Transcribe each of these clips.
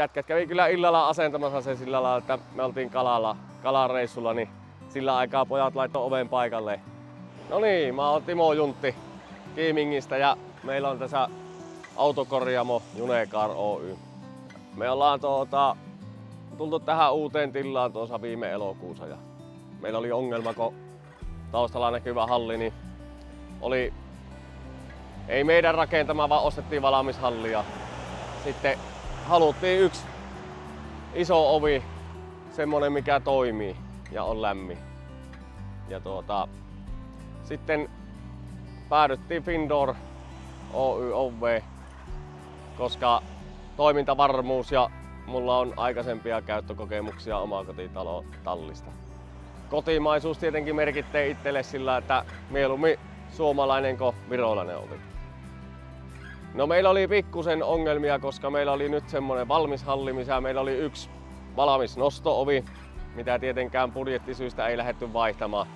jätkät kävi kyllä illalla asentamassa se sillä lailla, että me oltiin kalareissulla, niin sillä aikaa pojat laittoi oven paikalle. No niin, mä oon Timo Juntti Kiimingistä ja meillä on tässä autokorjaamo Junecar Oy. Me ollaan tultu tähän uuteen tilaan tuossa viime elokuussa ja meillä oli ongelma, kun taustalla näkyvä halli, niin ei meidän rakentama, vaan ostettiin valmis hallia. Sitten haluttiin yksi iso ovi, semmonen mikä toimii ja on lämmin. Ja sitten päädyttiin Findoor Oy OV, koska toimintavarmuus ja mulla on aikaisempia käyttökokemuksia omakotitalon tallista. Kotimaisuus tietenkin merkittää itselle sillä, että mieluummin suomalainen kuin virolainen ovi. No meillä oli pikkusen ongelmia, koska meillä oli nyt semmonen valmis halli, missä meillä oli yksi valmis nosto-ovi, mitä tietenkään budjettisyistä ei lähdetty vaihtamaan,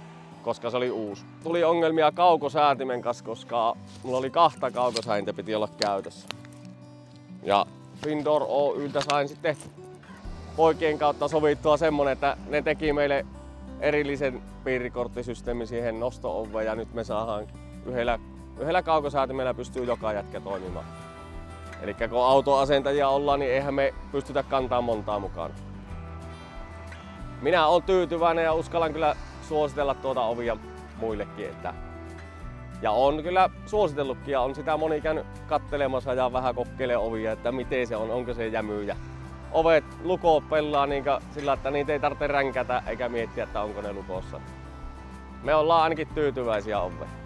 koska se oli uusi. Tuli ongelmia kaukosäätimen kanssa, koska mulla oli 2 kaukosäintä piti olla käytössä. Ja Findoor Oyltä sain sitten poikien kautta sovittua semmonen, että ne teki meille erillisen piirikorttisysteemi siihen nosto-oveen ja nyt me saadaan yhdellä kaukosäätimellä pystyy joka jätkä toimimaan. Eli kun autoasentajia ollaan, niin eihän me pystytä kantaa montaa mukaan. Minä olen tyytyväinen ja uskallan kyllä suositella tuota ovia muillekin. Ja on kyllä suositellutkin ja on sitä moni käynyt kattelemassa ja vähän kokeilee ovia, että miten se on, onko se jämyjä. Ovet lukot pelaa sillä, että niitä ei tarvitse ränkätä eikä miettiä, että onko ne lukossa. Me ollaan ainakin tyytyväisiä oveen.